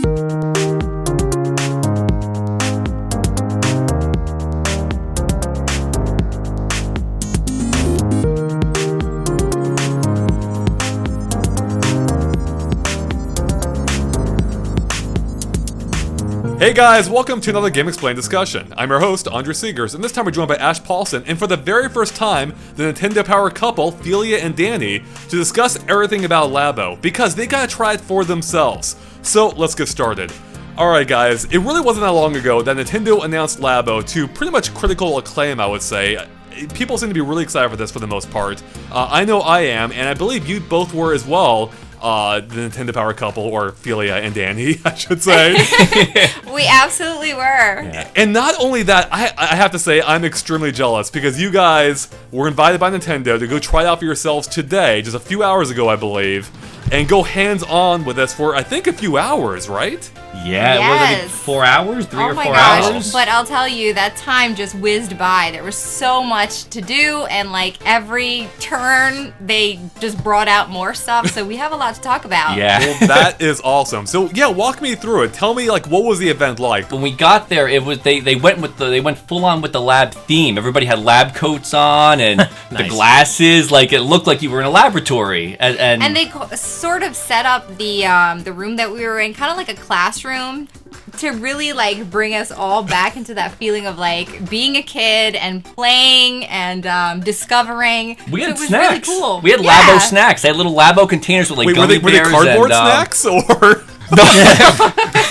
Hey guys, welcome to another GameXplain discussion. I'm your host, Andre Seegers, and this time we're joined by Ash Paulson, and for the very first time, the Nintendo Power couple, Philia and Danny, to discuss everything about Labo, because they gotta try it for themselves. So, let's get started. Alright guys, it really wasn't that long ago that Nintendo announced Labo to pretty much critical acclaim, I would say. People seem to be really excited for this for the most part. I know I am, and I believe you both were as well. The Nintendo Power couple, or Philia and Danny, I should say. We absolutely were. Yeah. And not only that, I have to say I'm extremely jealous because you guys were invited by Nintendo to go try it out for yourselves today, just a few hours ago, I believe, and go hands-on with us for, I think, a few hours, right? Yeah, yes. Was it 4 hours? 3 or 4 gosh. hours? But I'll tell you, that time just whizzed by. There was so much to do, and like every turn, they just brought out more stuff, so we have a lot to talk about. Yeah. Well, that is awesome. So yeah, walk me through it. Tell me, like, what was the event like? When we got there, it was they went full on with the lab theme. Everybody had lab coats on and Nice. the glasses, like it looked like you were in a laboratory. And they sort of set up the room that we were in, kind of like a classroom, to really like bring us all back into that feeling of like being a kid and playing and discovering. we had so it was snacks. really cool. We had Labo snacks. They had little Labo containers with like Wait, gummy were they bears cardboard and, snacks, or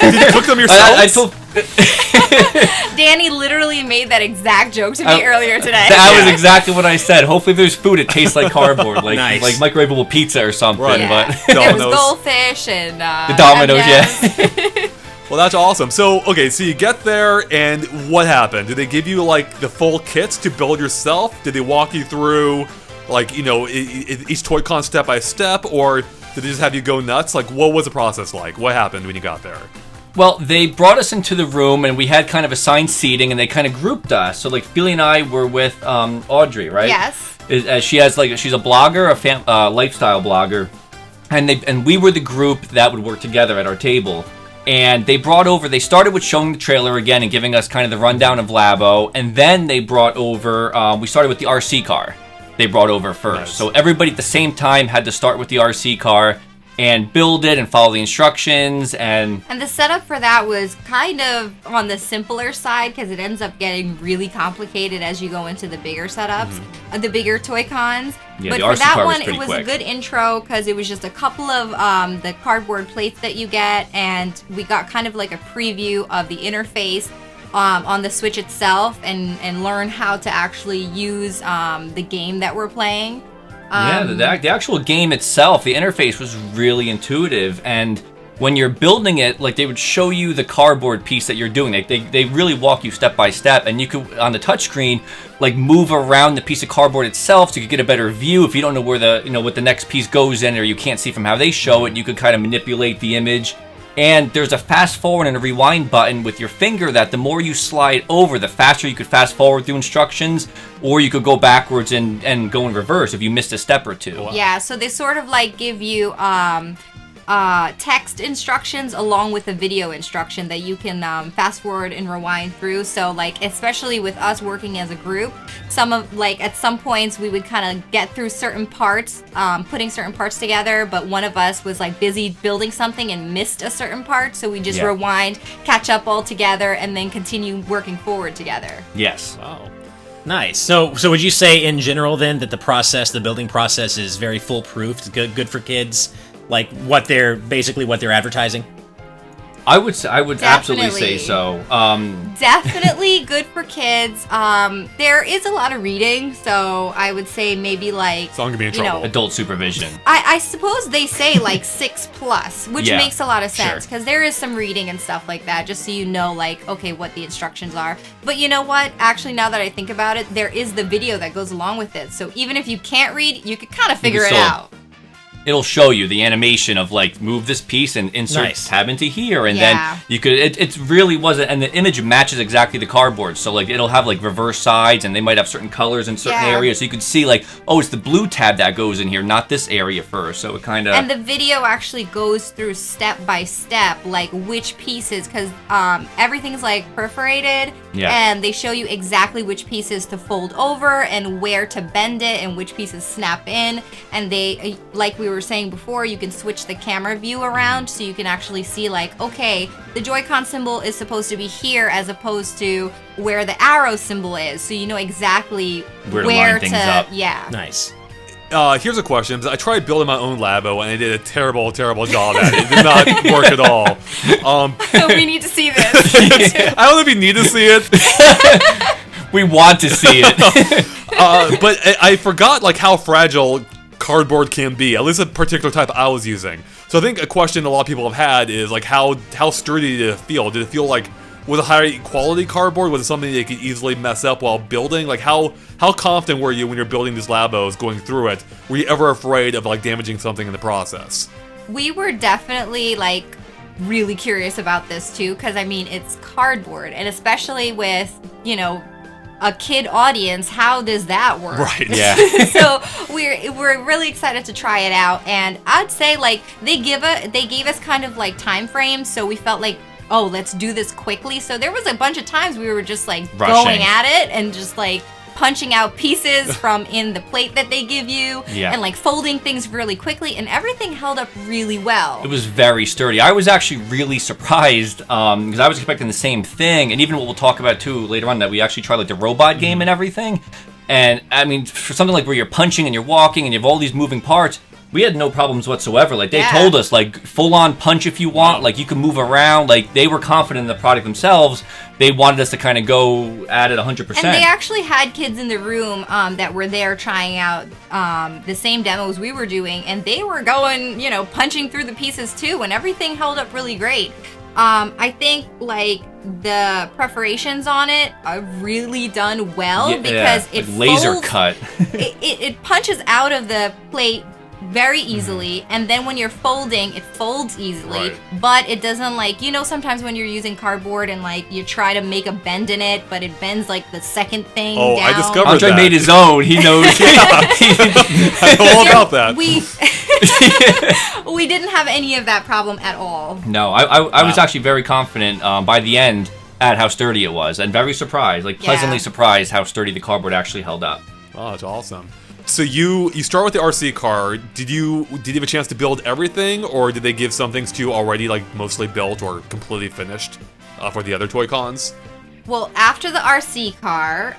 did you cook them yourselves? I told Danny literally made that exact joke to me earlier today. that was exactly what I said. Hopefully, if there's food, it tastes like cardboard, like Nice. like microwavable pizza or something. Right. Yeah. But There was Domino's. goldfish and the Domino's, M&Ms. yeah. Well, that's awesome. So, okay, so you get there, and what happened? Did they give you, like, the full kits to build yourself? Did they walk you through, like, you know, each Toy-Con step by step, or did they just have you go nuts? Like, what was the process like? What happened when you got there? Well, they brought us into the room, and we had kind of assigned seating, and they kind of grouped us. So, like, Philly and I were with Audrey, right? Yes. She has she's a blogger, a lifestyle blogger, and we were the group that would work together at our table. And they started with showing the trailer again and giving us kind of the rundown of Labo, and then they brought over, we started with the RC car. They brought over first. Nice. So everybody at the same time had to start with the RC car and build it and follow the instructions. And And the setup for that was kind of on the simpler side because it ends up getting really complicated as you go into the bigger setups, the bigger toy cons. Yeah, but the for RC that car was one, it pretty was quick. a good intro because it was just a couple of the cardboard plates that you get, and we got kind of like a preview of the interface on the Switch itself and learn how to actually use the game that we're playing. the actual game itself, the interface was really intuitive, and when you're building it, like, they would show you the cardboard piece that you're doing. They really walk you step by step, and you could, on the touchscreen, like, move around the piece of cardboard itself so you could get a better view. If you don't know where what the next piece goes in, or you can't see from how they show it, you could kind of manipulate the image. And there's a fast forward and a rewind button with your finger that the more you slide over, the faster you could fast forward through instructions, or you could go backwards and go in reverse if you missed a step or two. Wow. Yeah, so they sort of like give you text instructions along with a video instruction that you can fast forward and rewind through. So like, especially with us working as a group, at some points we would kind of get through certain parts, putting certain parts together, but one of us was like busy building something and missed a certain part, so we just rewind, catch up all together, and then continue working forward together. Yes. Wow. Nice. So would you say in general then that the building process is very foolproof, good for kids, like what they're advertising? I would absolutely say so. Definitely good for kids. There is a lot of reading, so I would say maybe like, So I'm gonna be in trouble. Adult supervision. I suppose they say like 6+, which Yeah, makes a lot of sense sure. because there is some reading and stuff like that, just so you know, like, okay, what the instructions are. But you know what? Actually, now that I think about it, there is the video that goes along with it. So even if you can't read, you could kind of figure it still- out. it'll show you the animation of like move this piece and insert tab into here, and then you could. It really wasn't, and the image matches exactly the cardboard. So like it'll have like reverse sides, and they might have certain colors in certain areas, so you could see like, oh, it's the blue tab that goes in here, not this area first. So it kind of. And the video actually goes through step by step, like which pieces, because everything's like perforated, and they show you exactly which pieces to fold over and where to bend it and which pieces snap in, and they, like we were saying before, you can switch the camera view around so you can actually see like, okay, the Joy-Con symbol is supposed to be here as opposed to where the arrow symbol is, so you know exactly where to line things up. Nice. Here's a question. I tried building my own Labo, and I did a terrible job at it. It did not work at all. So we need to see this. I don't know if you need to see it. We want to see it. But I forgot like how fragile cardboard can be, at least a particular type I was using. So I think a question a lot of people have had is like how sturdy did it feel? Did it feel like with a high quality cardboard, was it something that you could easily mess up while building? Like how confident were you when you're building these Labos going through it? Were you ever afraid of like damaging something in the process? We were definitely like really curious about this too, because I mean it's cardboard, and especially with, you know, a kid audience, how does that work? Right. Yeah. So we're really excited to try it out, and I'd say like they gave us kind of like time frames, so we felt like, oh, let's do this quickly. So there was a bunch of times we were just like going at it and just like punching out pieces from in the plate that they give you, and like folding things really quickly, and everything held up really well. It was very sturdy. I was actually really surprised because I was expecting the same thing, and even what we'll talk about too later on, that we actually tried like the robot game and everything. And I mean, for something like where you're punching and you're walking and you have all these moving parts, we had no problems whatsoever. Like they told us like full on punch if you want, like you can move around. Like they were confident in the product themselves. They wanted us to kind of go at it 100%. And they actually had kids in the room that were there trying out the same demos we were doing, and they were going, you know, punching through the pieces too, and everything held up really great. I think like the perforations on it are really done well because it like laser folds, cut. it punches out of the plate very easily, and then when you're folding, it folds easily, but it doesn't, like, you know, sometimes when you're using cardboard and like you try to make a bend in it, but it bends like the second thing down. I discovered Andre that. made his own. He knows. I know all about that. We didn't have any of that problem at all. No, I was actually very confident by the end at how sturdy it was, and very surprised, like pleasantly surprised how sturdy the cardboard actually held up. Oh, that's awesome. So you start with the RC car. Did you have a chance to build everything, or did they give some things to you already, like mostly built or completely finished for the other Toy Cons? Well, after the RC car,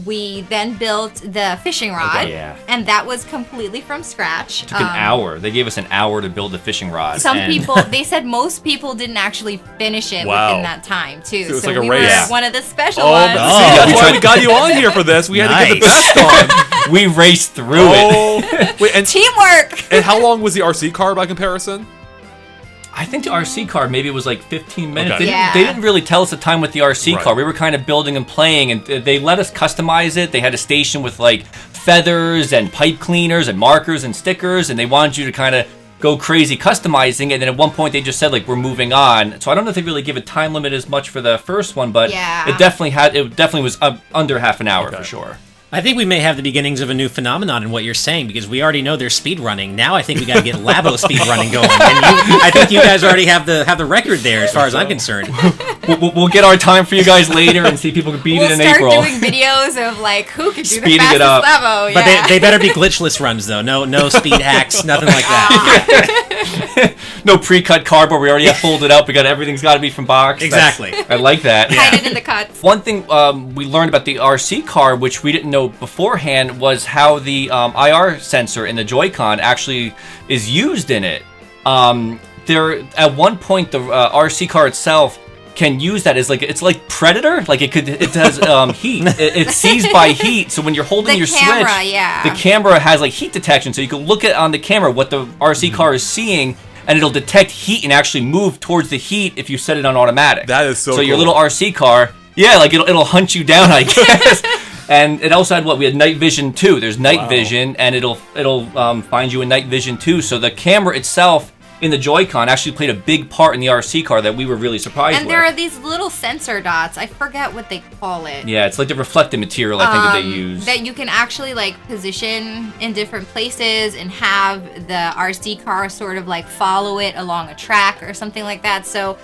we then built the fishing rod, and that was completely from scratch. It took an hour. They gave us an hour to buld the fishing rod. Some people, they said most people didn't actually finish it within that time, too. So it's so like a we race. were one of the special ones. That's why we got you on here for this. We had to get the best on. We raced through it. Wait, and teamwork! And how long was the RC car by comparison? I think the RC car maybe was like 15 minutes. Okay. They didn't really tell us the time with the RC car. We were kind of building and playing, and they let us customize it. They had a station with like feathers and pipe cleaners and markers and stickers, and they wanted you to kind of go crazy customizing it. And then at one point they just said like, we're moving on. So I don't know if they really give a time limit as much for the first one, but it definitely was under half an hour for sure. I think we may have the beginnings of a new phenomenon in what you're saying, because we already know there's speed running. Now I think we got to get Labo speed running going. And I think you guys already have the record there, as far as I'm concerned. We'll get our time for you guys later and see if people can beat it in April. We'll start doing videos of like who can do Speeding the it up. fastest Labo. But they better be glitchless runs though. No speed hacks, nothing like that. No pre-cut cardboard. We already have folded up. Everything's got to be from box. Exactly. I like that. Hide it in the cuts. One thing we learned about the RC car, which we didn't know beforehand, was how the IR sensor in the Joy-Con actually is used in it. There, at one point, the RC car itself can use that as like, it's like Predator. Like it has heat. It sees by heat. So when you're holding your camera, switch, the camera has like heat detection. So you can look at on the camera what the RC car is seeing, and it'll detect heat and actually move towards the heat if you set it on automatic. That is so cool. Your little RC car, like it'll hunt you down, I guess. And it also had we had night vision too. There's night vision, and it'll find you in night vision too. So the camera itself in the Joy-Con actually played a big part in the RC car that we were really surprised with. And there are these little sensor dots. I forget what they call it. Yeah, it's like the reflective material I think that they use. That you can actually like position in different places and have the RC car sort of like follow it along a track or something like that. So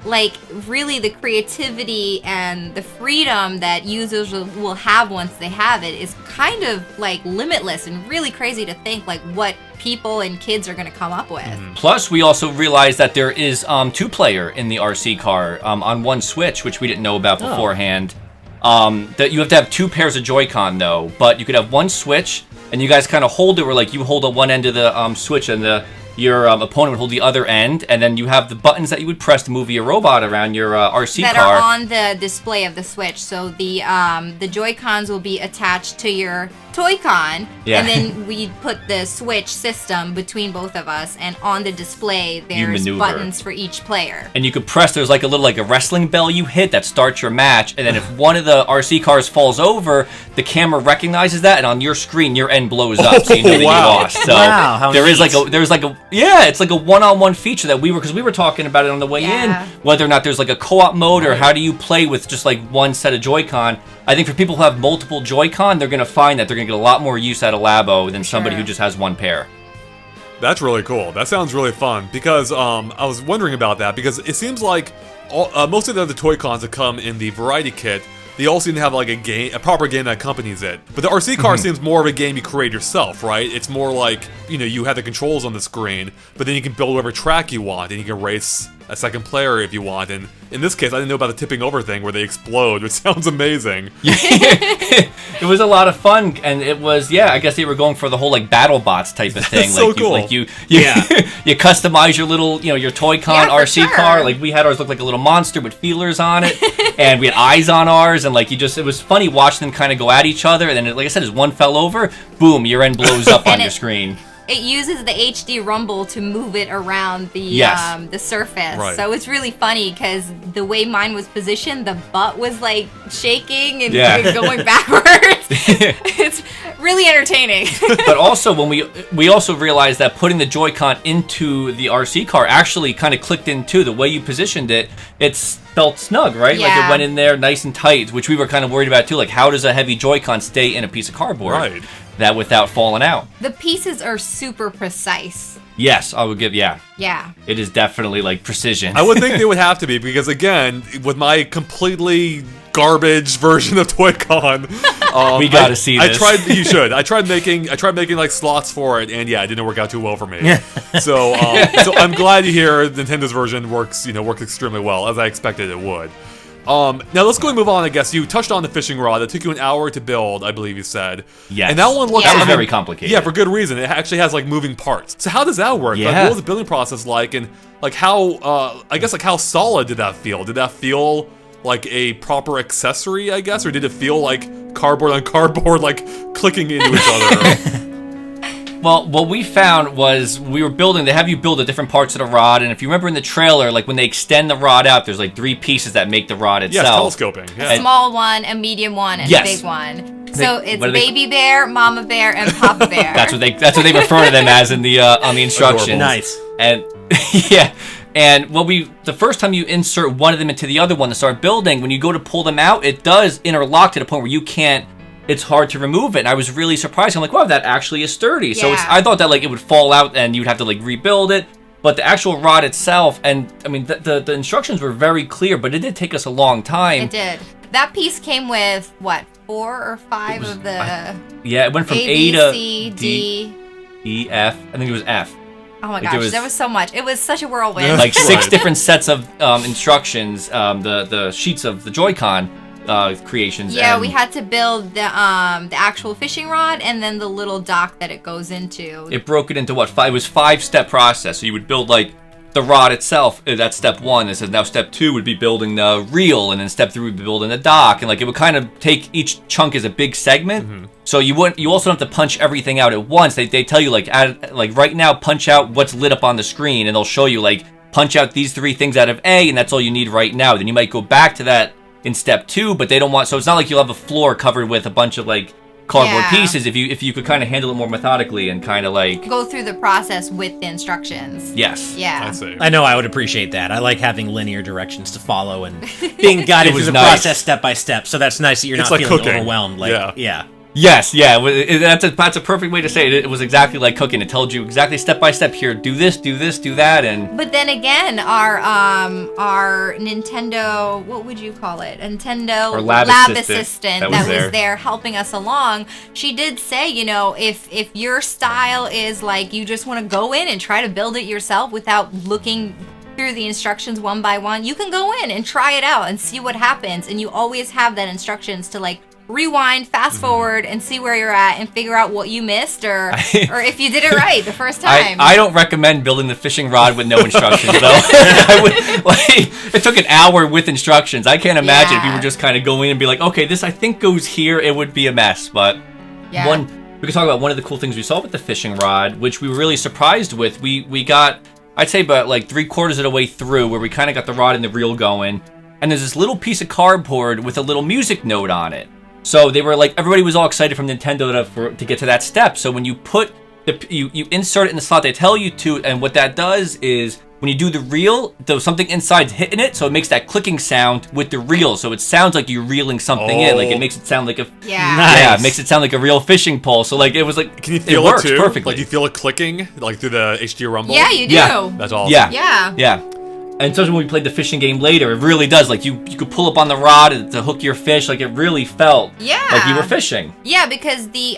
like really the creativity and the freedom that users will have once they have it is kind of like limitless and really crazy to think like what people and kids are going to come up with. Plus, we also realized that there is 2-player in the RC car on one Switch, which we didn't know about beforehand. That you have to have 2 pairs of Joy-Con though, but you could have one Switch, and you guys kind of hold it where like you hold on one end of the Switch and your opponent would hold the other end, and then you have the buttons that you would press to move your robot around your RC that car. That are on the display of the Switch. So the Joy-Cons will be attached to your Toy-Con, and then we put the Switch system between both of us, and on the display there's buttons for each player. And you could press, there's like a wrestling bell you hit that starts your match, and then if one of the RC cars falls over, the camera recognizes that, and on your screen your end blows up, so you know that you lost. So how there's it's like a one-on-one feature that we were talking about it on the way in, whether or not there's like a co-op mode or how do you play with just like one set of Joy-Con. I think for people who have multiple Joy-Con, they're going to find that they're going to get a lot more use out of Labo than somebody who just has one pair. That's really cool. That sounds really fun because I was wondering about that because it seems like most of the other Toy-Cons that come in the variety kit, they all seem to have like a proper game that accompanies it. But the RC car seems more of a game you create yourself, right? It's more like, you have the controls on the screen, but then you can build whatever track you want, and you can race a second player if you want. And in this case, I didn't know about the tipping over thing where they explode, which sounds amazing. It was a lot of fun, and it was, I guess they were going for the whole like battle bots type of thing. That's so cool. You customize your little, your Toy-Con RC car. Like we had ours look like a little monster with feelers on it, and we had eyes on ours, and like it was funny watching them kind of go at each other. And then, like I said, as one fell over, boom, your end blows up on your screen. It uses the HD rumble to move it around the surface. Right. So it's really funny because the way mine was positioned, the butt was like shaking and going backwards. It's really entertaining. But also when we also realized that putting the Joy-Con into the RC car actually kind of clicked in too. The way you positioned it, it's felt snug, right? Yeah. Like it went in there nice and tight, which we were kind of worried about too. Like how does a heavy Joy-Con stay in a piece of cardboard? Right. That without falling out. The pieces are super precise. Yes, I would give, Yeah. It is definitely like precision. I would think they would have to be because, again, with my completely garbage version of Toy-Con, we gotta see this. You should. I tried making like slots for it, and it didn't work out too well for me. So I'm glad you hear Nintendo's version works extremely well, as I expected it would. Now let's go and move on. I guess you touched on the fishing rod. It took you an hour to build, I believe you said. Yes. And that one looks that was very complicated. Yeah, for good reason. It actually has like moving parts. So how does that work? Yeah. Like, what was the building process like, and like how? I guess like how solid did that feel? Did that feel like a proper accessory? I guess, or did it feel like cardboard on cardboard, like clicking into each other? Well, what we found was they have you build the different parts of the rod, and if you remember in the trailer, like when they extend the rod out, there's like 3 pieces that make the rod itself. Yeah, telescoping. Yeah. A small one, a medium one, and a big one. So it's baby bear, mama bear, and papa bear. That's what they refer to them as in the on the instructions. Adorable. Nice. And and the first time you insert one of them into the other one to start building, when you go to pull them out, it does interlock to the point where you can't. It's hard to remove it, and I was really surprised. I'm like, wow, that actually is sturdy. So I thought that like it would fall out and you'd have to like rebuild it. But the actual rod itself, and I mean, the instructions were very clear, but it did take us a long time. It did. That piece came with, what, 4 or 5 of the... it went from A to C, D, E, F. I think it was F. Oh my gosh, there was so much. It was such a whirlwind. Like 6 different sets of instructions, the sheets of the Joy-Con creations. Yeah, we had to build the actual fishing rod and then the little dock that it goes into. It broke it into what? It was 5-step process. So you would build like the rod itself. That's step 1. It says now step 2 would be building the reel, and then step 3 would be building the dock, and like it would kind of take each chunk as a big segment. Mm-hmm. So you also don't have to punch everything out at once. They tell you like right now punch out what's lit up on the screen, and they'll show you like punch out these 3 things out of A, and that's all you need right now. Then you might go back to that in step 2, but they don't want, so it's not like you'll have a floor covered with a bunch of like cardboard pieces. If you could kind of handle it more methodically and kind of like go through the process with the instructions. Yes. Yeah. I see. I know I would appreciate that. I like having linear directions to follow and being guided through the nice. process step by step. So that's nice that you're It's not like feeling cooking. overwhelmed. Like, yeah. Yes, that's a perfect way to say it. It was exactly like cooking. It told you exactly step by step. Here, do this, do that, and. But then again, our Nintendo, what would you call it? Nintendo Or lab assistant that was there helping us along. She did say, if your style is like you just want to go in and try to build it yourself without looking through the instructions one by one, you can go in and try it out and see what happens. And you always have that instructions to like rewind, fast forward, and see where you're at and figure out what you missed or if you did it right the first time. I don't recommend building the fishing rod with no instructions, though. It took an hour with instructions. I can't imagine if you were just kind of going in and be like, okay, this I think goes here, it would be a mess. But we can talk about one of the cool things we saw with the fishing rod, which we were really surprised with. We got, I'd say about like 3/4 of the way through, where we kind of got the rod and the reel going, and there's this little piece of cardboard with a little music note on it. So they were like, everybody was all excited from Nintendo to get to that step. So when you put you insert it in the slot they tell you to, and what that does is when you do the reel, there's something inside's hitting it, so it makes that clicking sound with the reel. So it sounds like you're reeling something in, like it makes it sound like a Nice. it makes it sound like a real fishing pole. So like it was like, Can you feel works it too? perfectly. Like you feel it clicking, like through the HD rumble. Yeah, you do. Yeah. That's awesome. Yeah. And especially when we played the fishing game later, it really does. Like you could pull up on the rod to hook your fish. Like it really felt like you were fishing. Yeah, because the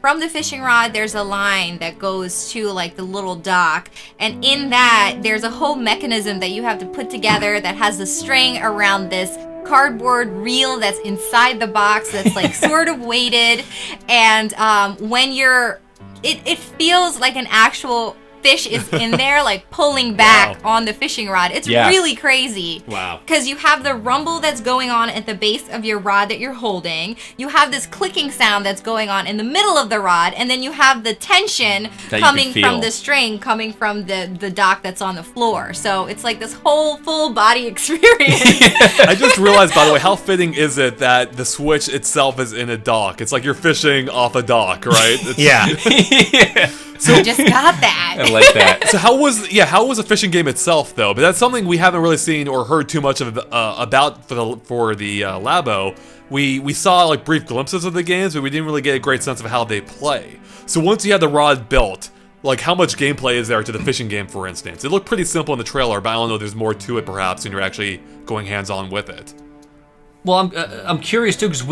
from the fishing rod there's a line that goes to like the little dock, and in that there's a whole mechanism that you have to put together that has the string around this cardboard reel that's inside the box that's like sort of weighted, and when you're it feels like an actual fish is in there, like pulling back on the fishing rod. It's really crazy. Wow. Because you have the rumble that's going on at the base of your rod that you're holding. You have this clicking sound that's going on in the middle of the rod, and then you have the tension that coming from the string, coming from the dock that's on the floor. So it's like this whole full body experience. I just realized, by the way, how fitting is it that the Switch itself is in a dock? It's like you're fishing off a dock, right? So I just got that. I like that. So how was the fishing game itself though? But that's something we haven't really seen or heard too much of about for the Labo. We saw like brief glimpses of the games, but we didn't really get a great sense of how they play. So once you had the rod built, like how much gameplay is there to the fishing game, for instance? It looked pretty simple in the trailer, but I don't know. There's more to it perhaps when you're actually going hands-on with it. Well, I'm curious too, because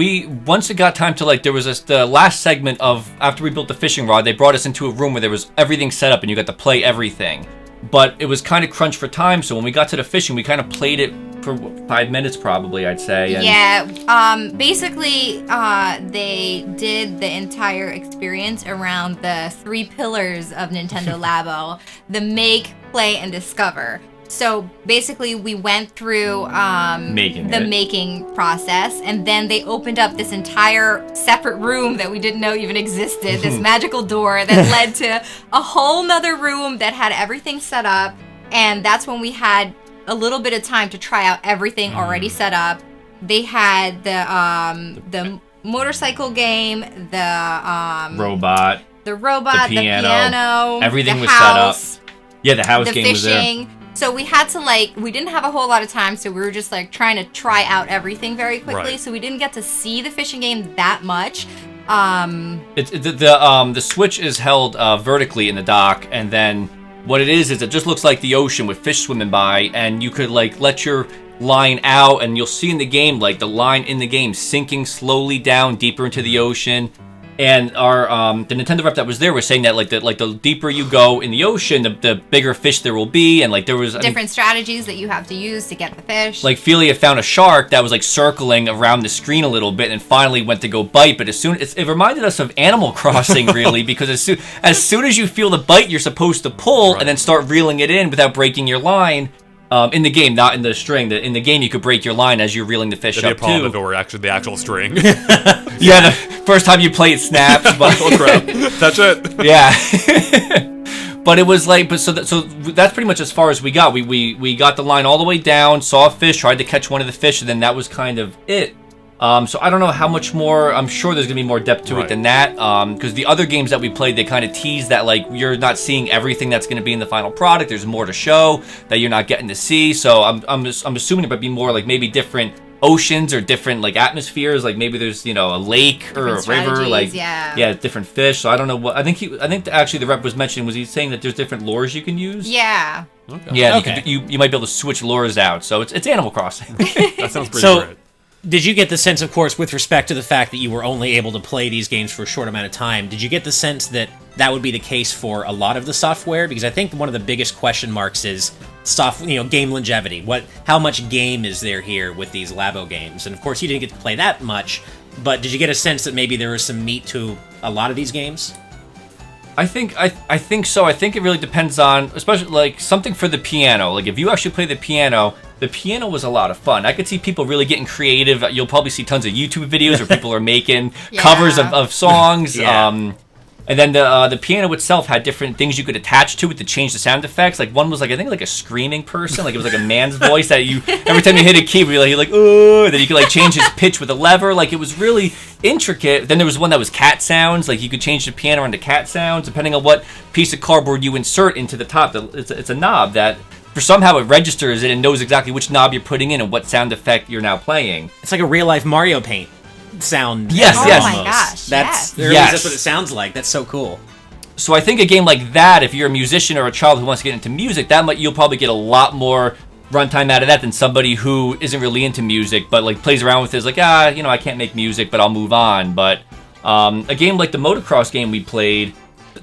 once it got time to like, there was the last segment of after we built the fishing rod, they brought us into a room where there was everything set up and you got to play everything. But it was kind of crunched for time, so when we got to the fishing, we kind of played it for 5 minutes probably, I'd say. And basically, they did the entire experience around the 3 pillars of Nintendo Labo: the make, play, and discover. So basically, we went through the making process, and then they opened up this entire separate room that we didn't know even existed, this magical door that led to a whole nother room that had everything set up, and that's when we had a little bit of time to try out everything already set up. They had the motorcycle game, the robot, the piano, everything was house, set up. Yeah, the house game fishing. was there. So we had to we didn't have a whole lot of time, so we were just like trying to try out everything very quickly. Right. So we didn't get to see the fishing game that much. The Switch is held vertically in the dock, and then what it is it just looks like the ocean with fish swimming by, and you could like let your line out, and you'll see in the game like the line in the game sinking slowly down deeper into the ocean. And our the Nintendo rep that was there was saying that the deeper you go in the ocean, the bigger fish there will be, and like there was different strategies that you have to use to get the fish. Like Felia found a shark that was like circling around the screen a little bit, and finally went to go bite. But it reminded us of Animal Crossing really, because as soon as you feel the bite, you're supposed to pull and then start reeling it in without breaking your line. In the game, not in the string. In the game, you could break your line as you're reeling the fish That'd up be a problem too. if it were actually the actual string. Yeah, the first time you play it snaps, but Oh crap! That's it. Yeah. But it was like, so that's pretty much as far as we got. We got the line all the way down, saw a fish, tried to catch one of the fish, and then that was kind of it. So I don't know how much more. I'm sure there's gonna be more depth to it than that. Because the other games that we played, they kind of tease that like you're not seeing everything that's gonna be in the final product. There's more to show that you're not getting to see. So I'm assuming it might be more like maybe different oceans or different like atmospheres. Like maybe there's a lake or a river. Like different fish. So I don't know what. I think actually the rep was mentioning, was he saying that there's different lures you can use? Yeah. Okay. Yeah. Okay. You might be able to switch lures out. So it's Animal Crossing. That sounds pretty great. Did you get the sense, of course, with respect to the fact that you were only able to play these games for a short amount of time, did you get the sense that that would be the case for a lot of the software? Because I think one of the biggest question marks is game longevity. How much game is there here with these Labo games? And of course, you didn't get to play that much, but did you get a sense that maybe there was some meat to a lot of these games? I think so. I think it really depends on, especially like something for the piano. Like if you actually play the piano was a lot of fun. I could see people really getting creative. You'll probably see tons of YouTube videos where people are making covers of songs. And then the piano itself had different things you could attach to it to change the sound effects. Like one was like, I think like a screaming person. Like it was like a man's voice that every time you hit a key, you're like, oh, then you could like change his pitch with a lever. Like it was really intricate. Then there was one that was cat sounds. Like you could change the piano into cat sounds depending on what piece of cardboard you insert into the top. It's a knob that for somehow it registers it and knows exactly which knob you're putting in and what sound effect you're now playing. It's like a real life Mario Paint sound. Yes. Oh my gosh. That's what it sounds like. That's so cool. So I think a game like that, if you're a musician or a child who wants to get into music, you'll probably get a lot more runtime out of that than somebody who isn't really into music but like plays around with it, is like, I can't make music, but I'll move on. But a game like the motocross game we played,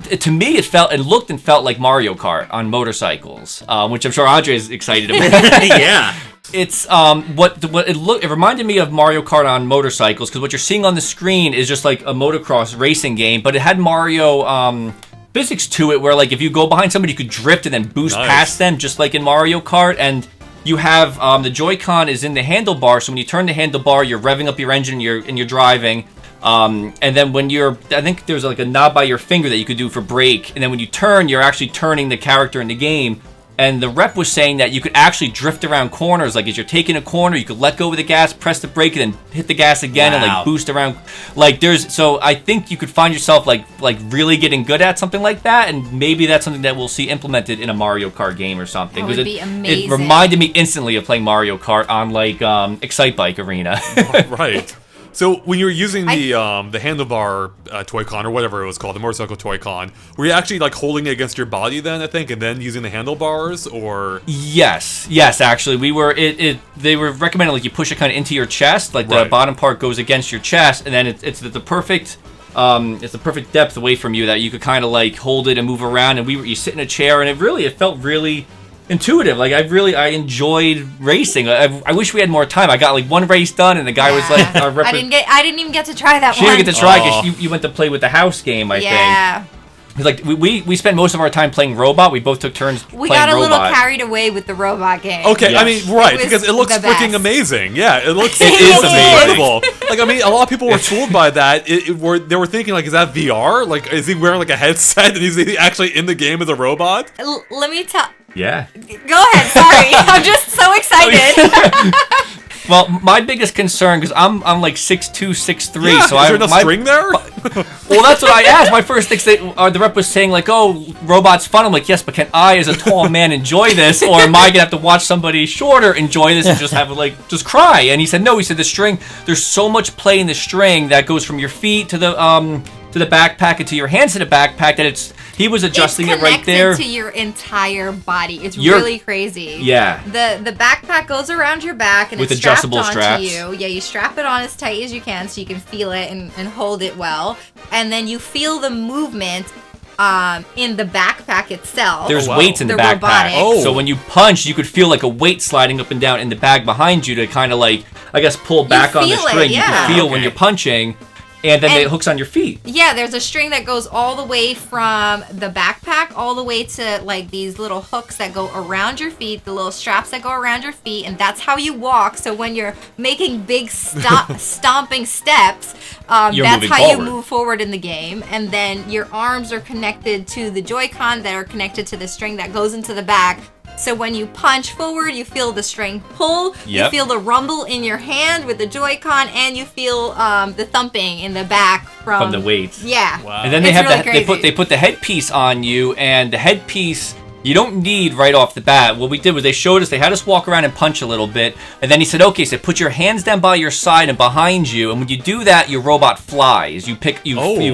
to me it looked and felt like Mario Kart on motorcycles, which I'm sure Andre is excited about. Yeah. It's it reminded me of Mario Kart on motorcycles, because what you're seeing on the screen is just like a motocross racing game, but it had Mario physics to it, where like if you go behind somebody, you could drift and then boost past them, just like in Mario Kart. And you have the Joy-Con is in the handlebar, so when you turn the handlebar, you're revving up your engine and you're driving. And then when I think there's like a knob by your finger that you could do for brake, and then when you turn, you're actually turning the character in the game. And the rep was saying that you could actually drift around corners. Like as you're taking a corner, you could let go of the gas, press the brake, and then hit the gas again and like boost around. Like so I think you could find yourself like really getting good at something like that, and maybe that's something that we'll see implemented in a Mario Kart game or something. That would be amazing. It reminded me instantly of playing Mario Kart on like Excite Bike Arena. Right. So when you were using the handlebar Toy-Con, or whatever it was called, the motorcycle Toy-Con, were you actually like holding it against your body then, I think, and then using the handlebars, or? Yes, actually, we were. They were recommending like you push it kind of into your chest, like the bottom part goes against your chest, and then it's the perfect. It's the perfect depth away from you that you could kind of like hold it and move around, and you sit in a chair, and it felt really intuitive. Like I enjoyed racing. I wish we had more time. I got like one race done, and the guy was like, I didn't even get to try that one. She didn't get to try because you went to play with the house game, I think. Like we spent most of our time playing robot. We both took turns playing robot. We got a little carried away with the robot game. Okay, I mean, because it looks freaking amazing. Yeah, it is incredible. Like, I mean, a lot of people were fooled by that. They were thinking, like, is that VR? Like, is he wearing like a headset and is he actually in the game as a robot? Let me tell. Yeah. Go ahead. Sorry, I'm just so excited. Well, my biggest concern, because I'm like 6'2", 6'3", yeah, so is there enough string there? Well, that's what I asked. My first thing, the rep was saying like, "Oh, robot's fun." I'm like, "Yes, but can I, as a tall man, enjoy this, or am I gonna have to watch somebody shorter enjoy this and just have just cry?" And he said, "No." He said, "The string. There's so much play in the string that goes from your feet to the backpack and to your hands to the backpack that he was adjusting it right there. It's connected to your entire body. It's really crazy. Yeah. The backpack goes around your back and with it's strapped adjustable onto straps. you. Yeah, you strap it on as tight as you can so you can feel it and hold it well. And then you feel the movement in the backpack itself. There's weights in the backpack. Robotics. So when you punch, you could feel like a weight sliding up and down in the bag behind you to kind of like, I guess, pull back on the string. Yeah. You can feel when you're punching. And then it hooks on your feet. Yeah, there's a string that goes all the way from the backpack all the way to like these little hooks that go around your feet, the little straps that go around your feet, and that's how you walk. So when you're making big stomping steps, that's how you move forward in the game. And then your arms are connected to the Joy-Con that are connected to the string that goes into the back. So when you punch forward, you feel the string pull, you feel the rumble in your hand with the Joy-Con, and you feel the thumping in the back from the weights. Yeah. Wow. And then they put the headpiece on you, and the headpiece you don't need right off the bat. What we did was they showed us, they had us walk around and punch a little bit, and then he said, okay, so put your hands down by your side and behind you, and when you do that, your robot flies. You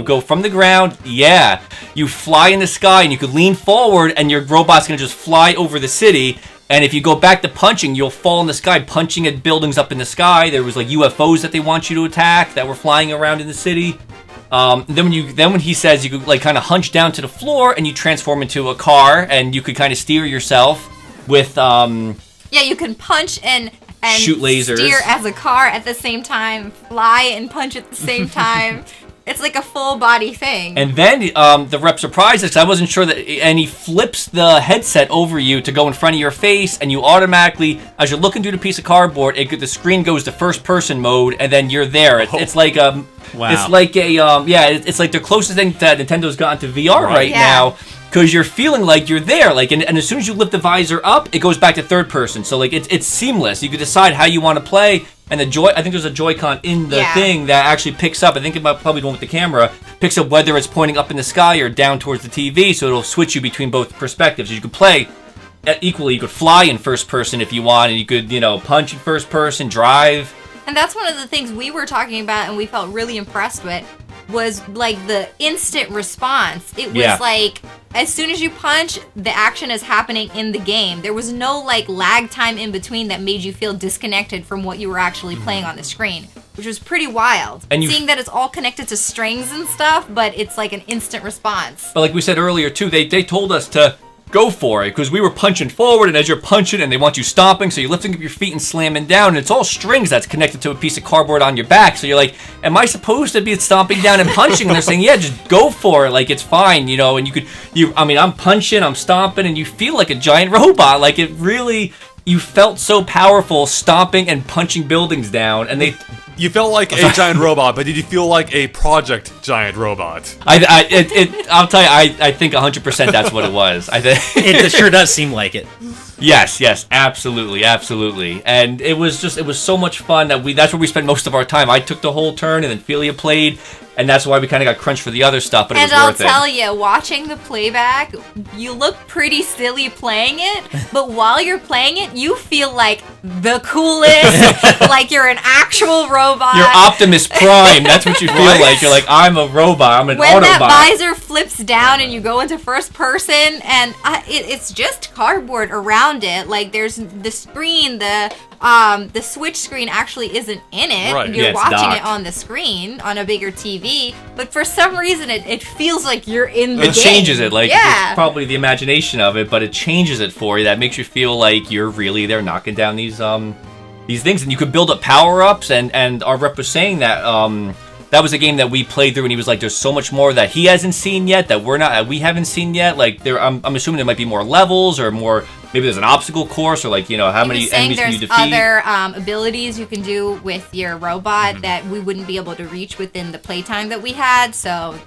go from the ground, you fly in the sky, and you could lean forward, and your robot's gonna just fly over the city. And if you go back to punching, you'll fall in the sky, punching at buildings up in the sky. There was like UFOs that they want you to attack that were flying around in the city. Then when he says you could like kind of hunch down to the floor and you transform into a car and you could kind of steer yourself with you can punch and shoot lasers, steer as a car at the same time, fly and punch at the same time. It's like a full body thing. And then the rep surprised us. I wasn't sure that, and he flips the headset over you to go in front of your face, and you automatically, as you're looking through the piece of cardboard, the screen goes to first person mode, and then you're there. It's like wow. It's like it's like the closest thing that Nintendo's gotten to VR right now. Because you're feeling like you're there, like, and as soon as you lift the visor up, it goes back to third person. So like it's seamless. You can decide how you want to play, and I think there's a Joy-Con in the thing that actually picks up. I think about probably the one with the camera picks up whether it's pointing up in the sky or down towards the TV, so it'll switch you between both perspectives. You could play equally. You could fly in first person if you want, and you could punch in first person, drive. And that's one of the things we were talking about, and we felt really impressed with. Was like the instant response. It was like as soon as you punch, the action is happening in the game. There was no like lag time in between that made you feel disconnected from what you were actually playing on the screen, which was pretty wild. And seeing that it's all connected to strings and stuff, but it's like an instant response. But like we said earlier too, they told us to go for it because we were punching forward, and as you're punching and they want you stomping, so you're lifting up your feet and slamming down, and it's all strings that's connected to a piece of cardboard on your back. So you're like, am I supposed to be stomping down and punching? And they're saying, yeah, just go for it, like it's fine, and I'm punching, I'm stomping, and you feel like a giant robot. Like it really, you felt so powerful stomping and punching buildings down, and you felt like a giant robot, but did you feel like a project giant robot? I'll tell you, I think 100% that's what it was. I think it sure does seem like it. Yes, absolutely. And it was so much fun that's where we spent most of our time. I took the whole turn, and then Philia played, and that's why we kind of got crunched for the other stuff, but it was worth it. And I'll tell you, watching the playback, you look pretty silly playing it, but while you're playing it, you feel like the coolest, like you're an actual robot. You're Optimus Prime, that's what you feel like. You're like, I'm a robot, I'm an Autobot. When that visor flips down and you go into first person, and it's just cardboard around it, like there's the screen, the Switch screen actually isn't in it. Right. You're watching it on the screen on a bigger TV, but for some reason it feels like you're in the game. It changes it, like it's probably the imagination of it, but it changes it for you. That makes you feel like you're really there knocking down these things, and you could build up power-ups, and our rep was saying that that was a game that we played through, and he was like, there's so much more that he hasn't seen yet, that we haven't seen yet. Like I'm assuming there might be more levels, or more, maybe there's an obstacle course, or like, how many enemies can you defeat. There's other abilities you can do with your robot that we wouldn't be able to reach within the playtime that we had, so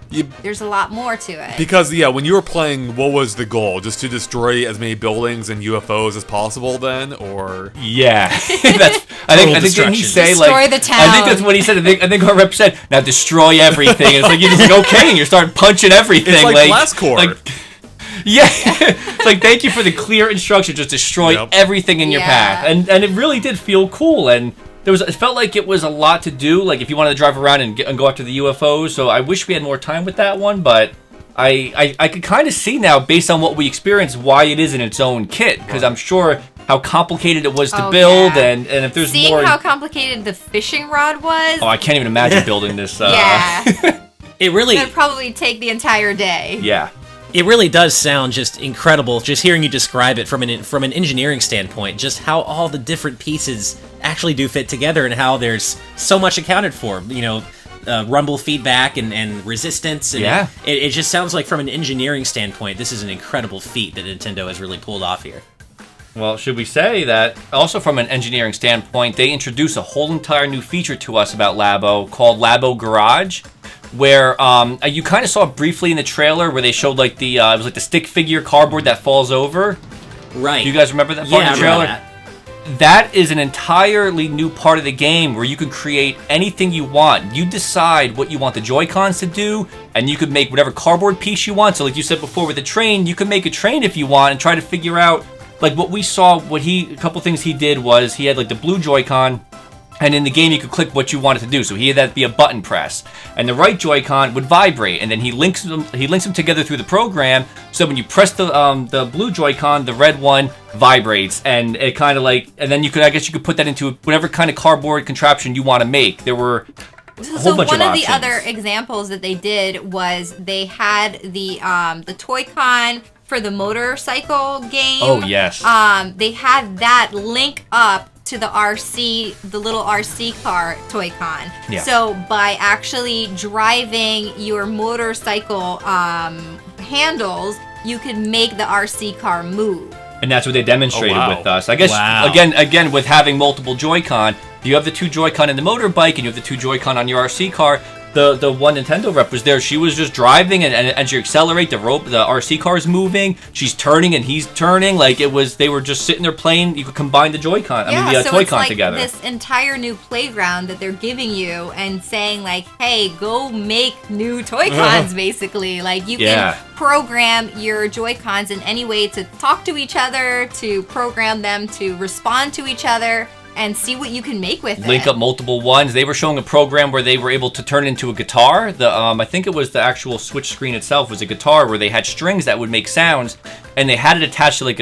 there's a lot more to it. Because, when you were playing, what was the goal? Just to destroy as many buildings and UFOs as possible then, or? Yeah. I think didn't he say, destroy the town. I think that's what he said. I think our rep said, now destroy everything. And it's like, you're just like, okay, and you start punching everything. It's like Blast Corps. Yeah, it's like, thank you for the clear instruction, just destroy everything in your path, and it really did feel cool, and it felt like it was a lot to do, like if you wanted to drive around and go after the UFOs. So I wish we had more time with that one, but I could kind of see now, based on what we experienced, why it is in its own kit, because I'm sure how complicated it was to build, and if there's seeing more, how complicated the fishing rod was. Oh, I can't even imagine building this. It would probably take the entire day. Yeah. It really does sound just incredible, just hearing you describe it from an engineering standpoint, just how all the different pieces actually do fit together, and how there's so much accounted for. rumble feedback and resistance. And Yeah. it just sounds like from an engineering standpoint, this is an incredible feat that Nintendo has really pulled off here. Well, should we say that also from an engineering standpoint, they introduced a whole entire new feature to us about Labo called Labo Garage, where you kind of saw it briefly in the trailer where they showed like the it was like the stick figure cardboard that falls over. Right. Do you guys remember that part of the trailer? That is an entirely new part of the game where you can create anything you want. You decide what you want the Joy-Cons to do, and you could make whatever cardboard piece you want. So like you said before with the train, you can make a train if you want and try to figure out, like what we saw, a couple things he did was he had like the blue Joy-Con, and in the game you could click what you wanted to do. So he had that be a button press, and the right Joy-Con would vibrate, and then he links them together through the program. So when you press the blue Joy-Con, the red one vibrates, and it kind of like, and then you could put that into whatever kind of cardboard contraption you want to make. There were a whole bunch of options. One of the other examples that they did was they had the Toy-Con for the motorcycle game. Oh, yes. They had that link up to the little RC car Toy-Con. Yeah. So by actually driving your motorcycle handles, you could make the RC car move. And that's what they demonstrated with us. I guess, Wow. again, with having multiple Joy-Con, you have the two Joy-Con in the motorbike, and you have the two Joy-Con on your RC car. The one Nintendo rep was there. She was just driving, and as you accelerate, the RC car is moving. She's turning, and he's turning. Like they were just sitting there playing. You could combine the Joy-Con, the so Toy-Con it's like together. This entire new playground that they're giving you and saying like, hey, go make new Toy-Cons, basically. Like you can program your Joy-Cons in any way to talk to each other, to program them to respond to each other, and see what you can make with it. Link up multiple ones. They were showing a program where they were able to turn into a guitar. I think it was the actual Switch screen itself was a guitar where they had strings that would make sounds, and they had it attached to like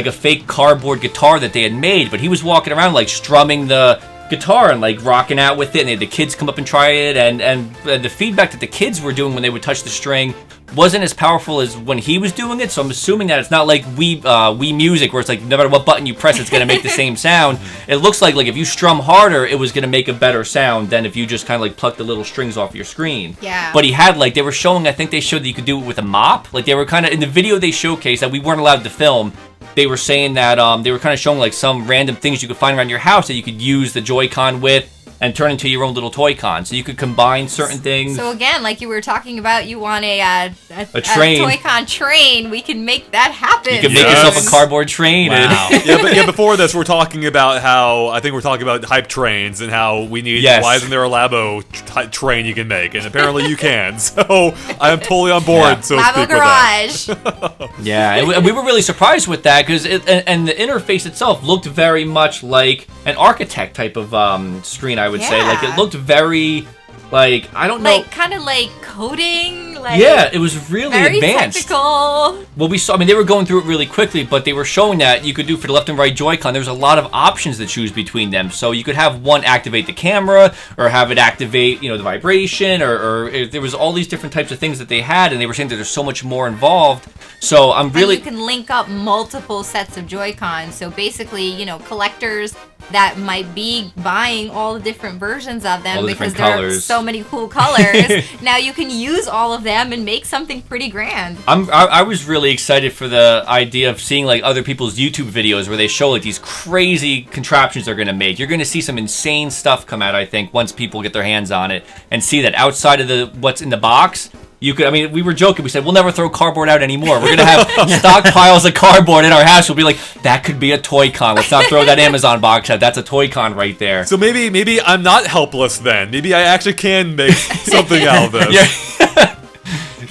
a fake cardboard guitar that they had made. But he was walking around like strumming the guitar and like rocking out with it, and they had the kids come up and try it, and the feedback that the kids were doing when they would touch the string wasn't as powerful as when he was doing it. So I'm assuming that it's not like Wii Music where it's like no matter what button you press it's going to make the same sound. It looks like if you strum harder it was going to make a better sound than if you just kind of like pluck the little strings off your screen. Yeah. But he had they were showing, I think they showed that you could do it with a mop. Like they were kind of in the video they showcased that we weren't allowed to film. They were saying that they were kind of showing like some random things you could find around your house that you could use the Joy-Con with and turn into your own little Toy-Con. So you could combine certain things. So again, like you were talking about, you want a train. Toy-Con train. We can make that happen. You can make yourself a cardboard train. Wow. But before this, we're talking about hype trains and how we need. Yes. Why isn't there a Labo train you can make? And apparently you can. So I'm totally on board. Yeah. So Labo speak Garage. with that. Yeah, and we were really surprised with that because and the interface itself looked very much like an architect type of screen. I would say, like it looked very I don't know, kind of like coding. Yeah, it was really very advanced. Technical. Well, we saw. I mean, they were going through it really quickly, but they were showing that you could do for the left and right Joy-Con. There was a lot of options to choose between them. So you could have one activate the camera, or have it activate, the vibration, or there was all these different types of things that they had, and they were saying that there's so much more involved. So I'm really. And you can link up multiple sets of Joy-Cons. So basically, collectors that might be buying all the different versions of them because there are so many cool colors. Now you can use all of them and make something pretty grand. I was really excited for the idea of seeing other people's YouTube videos where they show these crazy contraptions they're going to make. You're going to see some insane stuff come out, I think, once people get their hands on it and see that outside of what's in the box. You could, we were joking. We said, we'll never throw cardboard out anymore. We're going to have stockpiles of cardboard in our house. We'll be like, that could be a Toy-Con. Let's not throw that Amazon box out. That's a Toy-Con right there. So maybe I'm not helpless then. Maybe I actually can make something out of this. Yeah.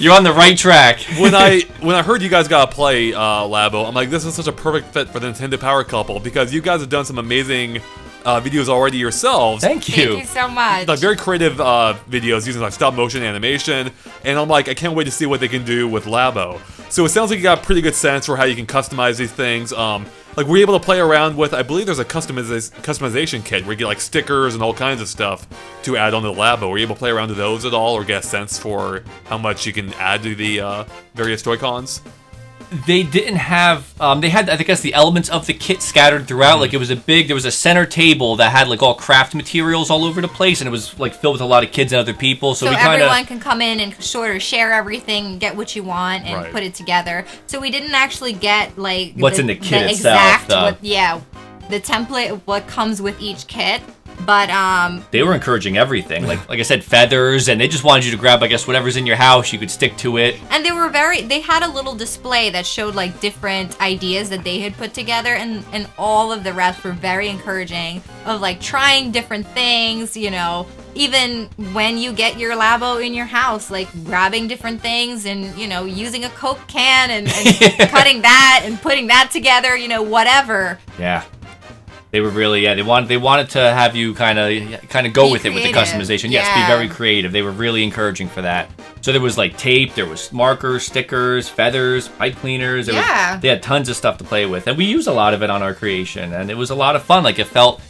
You're on the right track. When I heard you guys got to play Labo, I'm like, this is such a perfect fit for the Nintendo Power couple because you guys have done some amazing videos already yourselves. Thank you. Thank you so much. Very creative videos using stop motion animation, and I'm like, I can't wait to see what they can do with Labo. So it sounds like you got a pretty good sense for how you can customize these things. Were you able to play around with? I believe there's a customization kit where you get stickers and all kinds of stuff to add onto the Labo. Were you able to play around with those at all, or get a sense for how much you can add to the various Toy-Cons? They didn't have, they had, I guess, the elements of the kit scattered throughout. Like, there was a center table that had, like, all craft materials all over the place, and it was, like, filled with a lot of kids and other people. So we everyone can come in and sort of share everything, get what you want, and Right. put it together. So we didn't actually get, like, what's in the kit exact, itself. the template of what comes with each kit. But They were encouraging everything. Like I said, feathers, and they just wanted you to grab, I guess, whatever's in your house, you could stick to it. and they had a little display that showed like different ideas that they had put together, and all of the reps were very encouraging of like trying different things, you know, even when you get your Labo in your house, like grabbing different things and, you know, using a Coke can and cutting that and putting that together, you know, whatever. Yeah. They were really, they wanted to have you kind of go Be with it with the creative. customization. Yes, be Yeah. very creative. They were really encouraging for that. So there was like tape, there was markers, stickers, feathers, pipe cleaners. They had tons of stuff to play with, and we used a lot of it on our creation, and it was a lot of fun. Like it felt,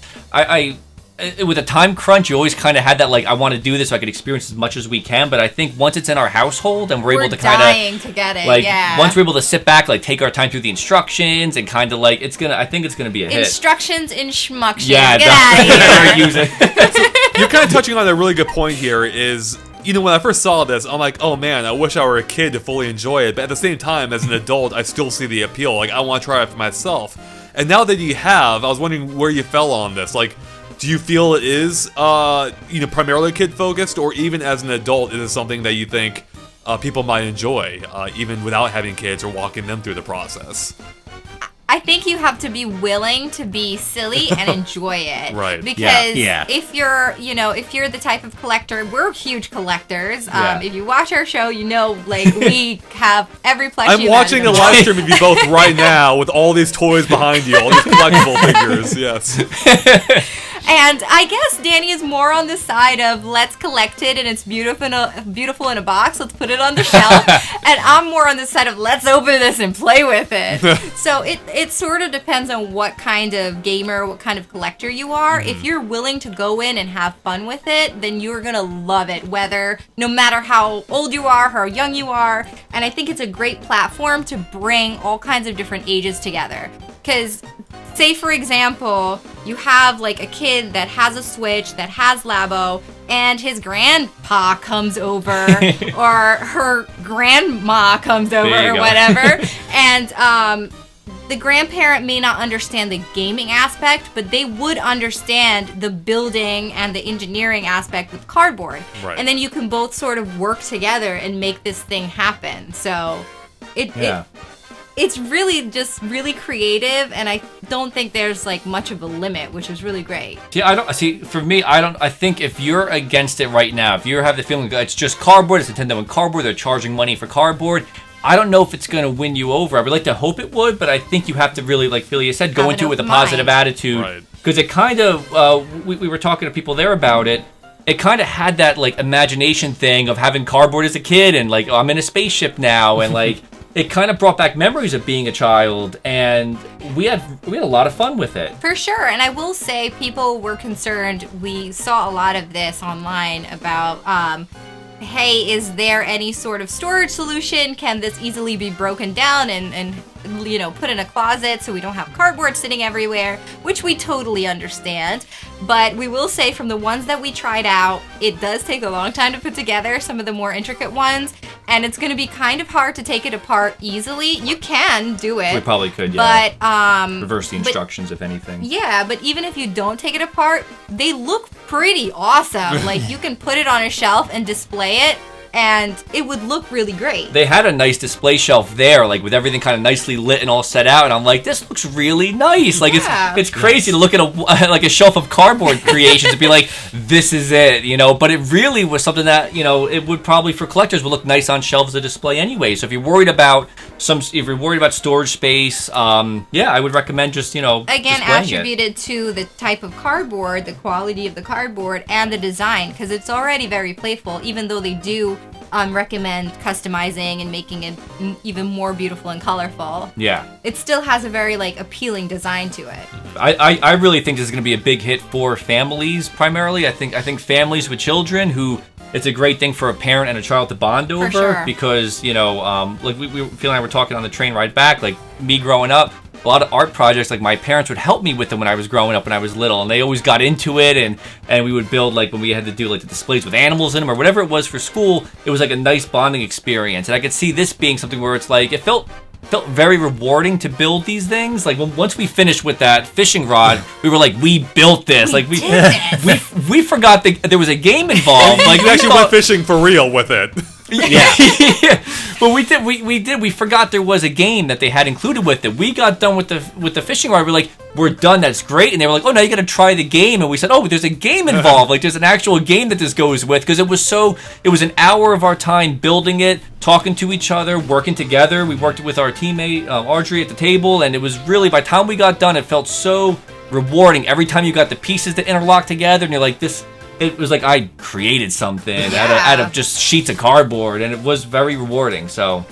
with a time crunch, you always kind of had that like, I want to do this so I could experience as much as we can. But I think once it's in our household and we're able to kind dying to get it, like yeah. once we're able to sit back, like take our time through the instructions and kind of like I think it's gonna be a hit. Instructions in schmuctions. Yeah, Get out of here. use it. You're kind of touching on a really good point here is, you know, when I first saw this, I'm like, oh man, I wish I were a kid to fully enjoy it. But at the same time, as an adult, I still see the appeal. Like, I want to try it for myself. And now that you have, I was wondering where you fell on this. Like, do you feel it is, primarily kid-focused? Or even as an adult, is it something that you think people might enjoy, even without having kids or walking them through the process? I think you have to be willing to be silly and enjoy it. Right. Because Yeah. if you're the type of collector, we're huge collectors. Yeah. If you watch our show, you know, like, we have every plushie. I'm watching a live stream of you both right now with all these toys behind you, all these collectible figures, yes. And I guess Danny is more on the side of let's collect it and it's beautiful in a box. Let's put it on the shelf. And I'm more on the side of let's open this and play with it. So it sort of depends on what kind of gamer, what kind of collector you are. If you're willing to go in and have fun with it, then you're gonna love it. No matter how old you are, how young you are. And I think it's a great platform to bring all kinds of different ages together. Because say, for example, you have like a kid that has a Switch, that has Labo, and his grandpa comes over, or her grandma comes over, or go. whatever, and the grandparent may not understand the gaming aspect, but they would understand the building and the engineering aspect with cardboard. Right. And then you can both sort of work together and make this thing happen. So it's really just really creative, and I don't think there's like much of a limit, which is really great. For me, I think if you're against it right now, if you have the feeling that it's just cardboard, it's Nintendo and cardboard, they're charging money for cardboard, I don't know if it's going to win you over. I would like to hope it would, but I think you have to really, like Philia said, go Have into it an with a open positive mind. attitude. Right. Because it kind of, we were talking to people there about it, it kind of had that like imagination thing of having cardboard as a kid and like, oh, I'm in a spaceship now, and like, it kind of brought back memories of being a child, and we had a lot of fun with it. For sure, and I will say people were concerned. We saw a lot of this online about, hey, is there any sort of storage solution? Can this easily be broken down and put in a closet so we don't have cardboard sitting everywhere? Which we totally understand. But we will say from the ones that we tried out, it does take a long time to put together, some of the more intricate ones, and it's going to be kind of hard to take it apart easily. You can do it. We probably could, yeah. But reverse the instructions, if anything. yeah, but even if you don't take it apart, they look pretty awesome. Like, you can put it on a shelf and display it, and it would look really great. They had a nice display shelf there, like with everything kind of nicely lit and all set out, and I'm like, this looks really nice. Like, Yeah. it's crazy to look at a shelf of cardboard creations and be like, this is it, But it really was something that it would probably for collectors would look nice on shelves to display anyway. So if you're worried about storage space, I would recommend just Again, displaying attributed to the type of cardboard, the quality of the cardboard, and the design, because it's already very playful, even though they do recommend customizing and making it even more beautiful and colorful. Yeah. It still has a very appealing design to it. I really think this is going to be a big hit for families primarily. I think families with children who it's a great thing for a parent and a child to bond over sure. because, you know, like Phil and I were talking on the train ride back, like me growing up, a lot of art projects, like my parents would help me with them when I was growing up when I was little, and they always got into it, and we would build, like when we had to do like the displays with animals in them or whatever it was for school, it was like a nice bonding experience. And I could see this being something where it's like, it felt very rewarding to build these things. Like once we finished with that fishing rod, we were like, we built this. We forgot that there was a game involved. Like you actually went fishing for real with it. Yeah. But we forgot there was a game that they had included with it. We got done with the fishing rod. We're like, we're done, that's great. And they were like, oh, now you gotta try the game. And we said, oh, there's a game involved. Like there's an actual game that this goes with, because it was an hour of our time building it, talking to each other, working together. We worked with our teammate Audrey at the table, and it was really, by the time we got done, it felt so rewarding. Every time you got the pieces that interlock together, and you're like, it was like I created something out of just sheets of cardboard, and it was very rewarding. So,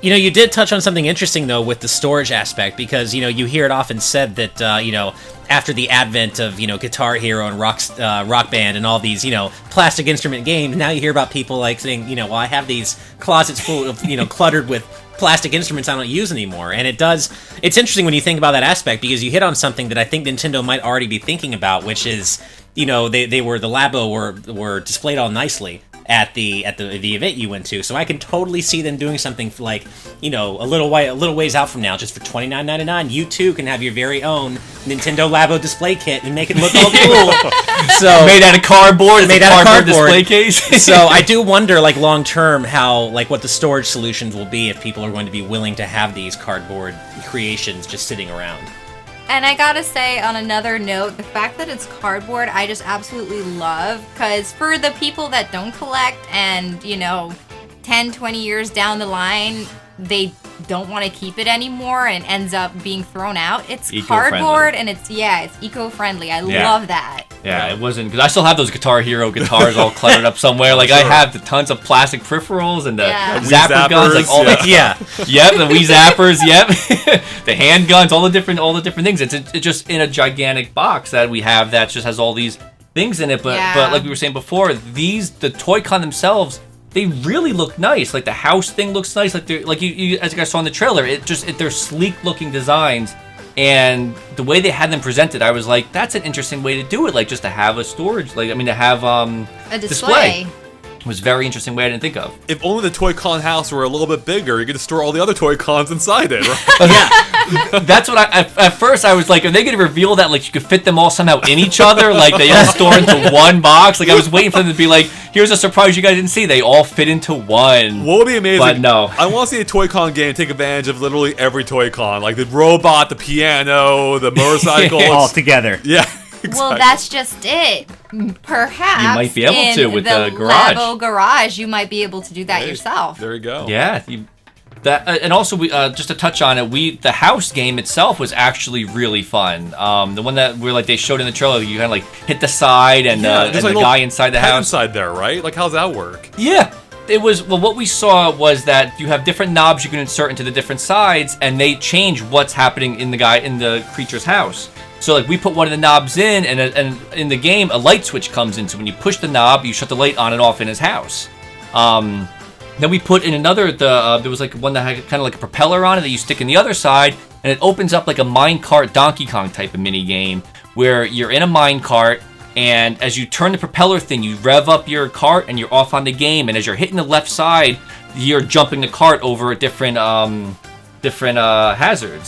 you know, you did touch on something interesting though with the storage aspect, because you know you hear it often said that you know, after the advent of, you know, Guitar Hero and Rock Band and all these, you know, plastic instrument games, now you hear about people like saying, you know, well, I have these closets full of, you know, cluttered with plastic instruments I don't use anymore. And it's interesting when you think about that aspect, because you hit on something that I think Nintendo might already be thinking about, which is, you know, the Labo were displayed all nicely at the event you went to. So I can totally see them doing something like, you know, a little ways out from now, just for $29.99, you too can have your very own Nintendo Labo display kit and make it look all cool. So made out of cardboard, display case. So I do wonder, like long term, how like what the storage solutions will be if people are going to be willing to have these cardboard creations just sitting around. And I gotta say, on another note, the fact that it's cardboard, I just absolutely love, because for the people that don't collect and, you know, 10, 20 years down the line, they don't want to keep it anymore and ends up being thrown out. It's cardboard and it's eco-friendly. I love that. Yeah, it wasn't, because I still have those Guitar Hero guitars all cluttered up somewhere. Like I have the tons of plastic peripherals and the zapper guns, like all that. Yeah, yep, the Wii zappers. Yep, the handguns, all the different things. It's just in a gigantic box that we have that just has all these things in it. But like we were saying before, the Toy-Con themselves, they really look nice. Like the house thing looks nice. Like you as you guys saw in the trailer, they're sleek looking designs. And the way they had them presented, I was like, that's an interesting way to do it. Like just to have a storage, to have a display. It was a very interesting way I didn't think of. If only the Toy-Con house were a little bit bigger, you could store all the other Toy-Cons inside it, right? Yeah. That's what at first I was like, are they going to reveal that like you could fit them all somehow in each other? Like they all store into one box? Like I was waiting for them to be like, here's a surprise you guys didn't see. They all fit into one. What would be amazing? But no. I want to see a Toy-Con game take advantage of literally every Toy-Con. Like the robot, the piano, the motorcycle. all together. Yeah. Exactly. Well, that's just it. Perhaps you might be able to with the garage. Labo garage, you might be able to do that yourself. There you go. Yeah. And also, we just to touch on it, the house game itself was actually really fun. The one that they showed in the trailer, you kind of like hit the side and the guy inside the house inside there, right? Like how's that work? Yeah. It was, what we saw was that you have different knobs you can insert into the different sides, and they change what's happening in the creature's house. So like we put one of the knobs in, and in the game a light switch comes in. So when you push the knob, you shut the light on and off in his house. Then we put in another. There was like one that had kind of like a propeller on it that you stick in the other side, and it opens up like a minecart Donkey Kong type of mini game where you're in a minecart, and as you turn the propeller thing, you rev up your cart and you're off on the game. And as you're hitting the left side, you're jumping the cart over different hazards.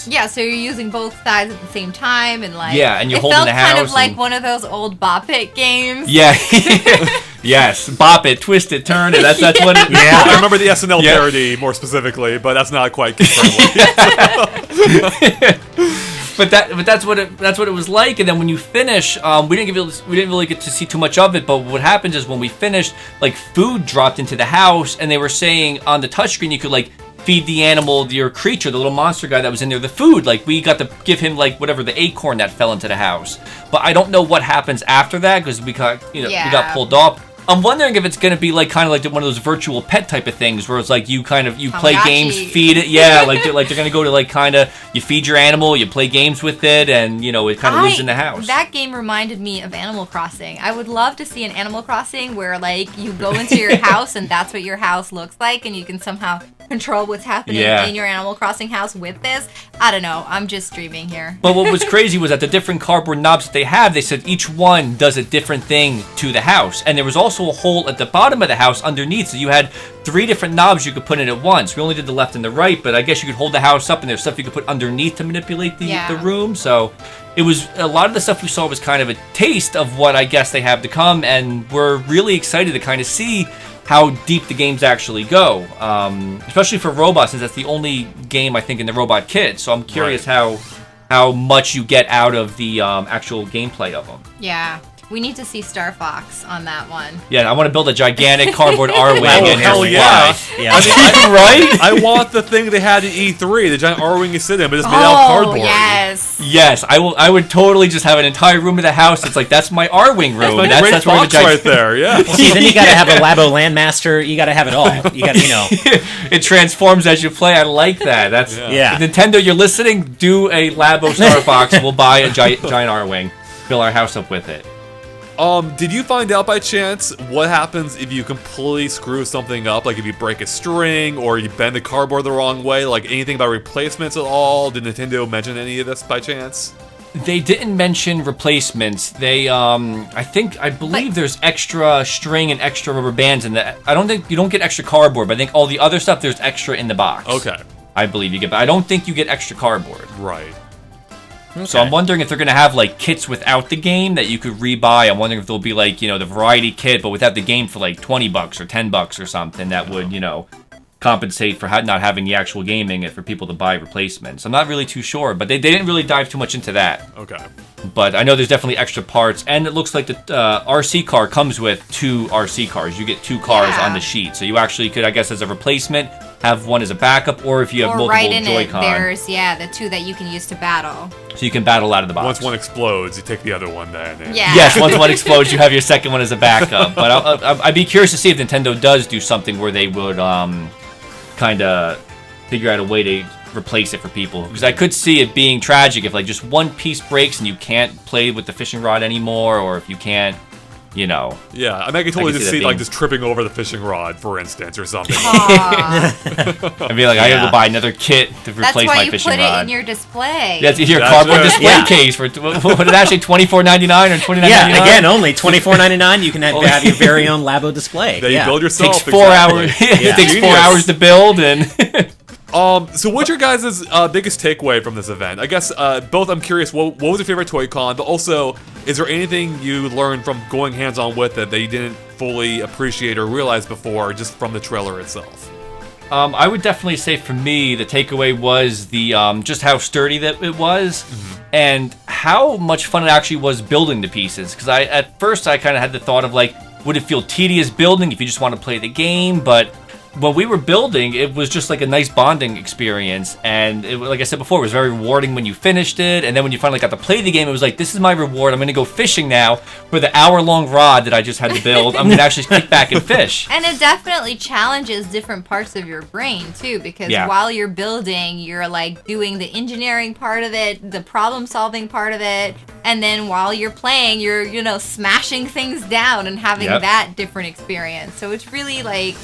Yeah, so you're using both sides at the same time, and like and you're holding the house. It felt kind of like one of those old Bop It games. Yeah. Yes, bop it, twist it, turn it. That's what it. Yeah, I remember the SNL parody more specifically, but that's not quite kid-friendly. But that's what it was like. And then when you finish, we didn't really get to see too much of it. But what happens is when we finished, like food dropped into the house, and they were saying on the touchscreen you could like feed the animal, your creature, the little monster guy that was in there, the food. Like we got to give him like whatever, the acorn that fell into the house. But I don't know what happens after that, because we got pulled off. I'm wondering if it's going to be like kind of like one of those virtual pet type of things where it's like you play Tamagotchi. games, feed it. Yeah, like they're going to go to like kind of you feed your animal, you play games with it, and it kind of lives in the house. That game reminded me of Animal Crossing. I would love to see an Animal Crossing where like you go into your house and that's what your house looks like, and you can somehow control what's happening in your Animal Crossing house with this. I don't know. I'm just dreaming here. But what was crazy was that the different cardboard knobs that they have, they said each one does a different thing to the house. And there was also a hole at the bottom of the house underneath. So you had 3 different knobs you could put in at once. We only did the left and the right, but I guess you could hold the house up and there's stuff you could put underneath to manipulate the room. So it was a lot of the stuff we saw was kind of a taste of what I guess they have to come. And we're really excited to kind of see how deep the games actually go, especially for robots, since that's the only game I think in the robot kit. So I'm curious how much you get out of the actual gameplay of them. Yeah. We need to see Star Fox on that one. Yeah, I want to build a gigantic cardboard R-Wing. Hell yeah. Yeah. Right? I want the thing they had in E3, the giant R-Wing you sit in, but it's made out of cardboard. Yes. Yes, I would totally just have an entire room of the house. It's like, that's my R-Wing room. That's where the right there, yeah. Well, see, then you got to have a Labo Landmaster. You got to have it all. You got to, It transforms as you play. I like that. That's Nintendo, you're listening, do a Labo Star Fox. We'll buy a giant R-Wing. Fill our house up with it. Did you find out by chance what happens if you completely screw something up? Like if you break a string or you bend the cardboard the wrong way? Like anything about replacements at all? Did Nintendo mention any of this by chance? They didn't mention replacements. They, I believe there's extra string and extra rubber bands in that. I don't think you don't get extra cardboard, but I think all the other stuff there's extra in the box. Okay. I believe you get, but I don't think you get extra cardboard. Right. Okay. So I'm wondering if they're going to have like kits without the game that you could rebuy. I'm wondering if there'll be like, the variety kit, but without the game for like $20 or $10 or something that would, compensate for not having the actual gaming and for people to buy replacements. I'm not really too sure, but they didn't really dive too much into that. Okay. But I know there's definitely extra parts, and it looks like the RC car comes with 2 RC cars. You get 2 cars on the sheet, so you actually could, I guess, as a replacement, have one as a backup, or if you have multiple right in Joy-Con. There's the 2 that you can use to battle. So you can battle out of the box. Once one explodes, you take the other one then. Yeah. Yes, once one explodes, you have your second one as a backup. But I'd be curious to see if Nintendo does do something where they would kind of figure out a way to replace it for people. Because I could see it being tragic if like just one piece breaks and you can't play with the fishing rod anymore, or if you can't, Yeah, I mean, I can totally just see like just tripping over the fishing rod, for instance, or something. I'd be like, I gotta go buy another kit to replace my fishing rod. That's why you put it in your display. That's your cardboard display case for what did it actually $24.99 or $29.99? Yeah, again, only $24.99. You can have your very own Labo display. That you build yourself. Takes 4 hours. It takes 4 hours to build and. So what's your guys' biggest takeaway from this event? I guess both, I'm curious, what was your favorite Toy-Con, but also, is there anything you learned from going hands-on with it that you didn't fully appreciate or realize before, just from the trailer itself? I would definitely say for me, the takeaway was the just how sturdy that it was, and how much fun it actually was building the pieces. Because at first I kind of had the thought of like, would it feel tedious building if you just want to play the game? But when we were building, it was just like a nice bonding experience, and like I said before, it was very rewarding when you finished it, and then when you finally got to play the game, it was like, this is my reward. I'm going to go fishing now for the hour-long rod that I just had to build. I'm going to actually kick back and fish. And it definitely challenges different parts of your brain, too, because while you're building, you're like doing the engineering part of it, the problem-solving part of it, and then while you're playing, you're, smashing things down and having that different experience. So it's really like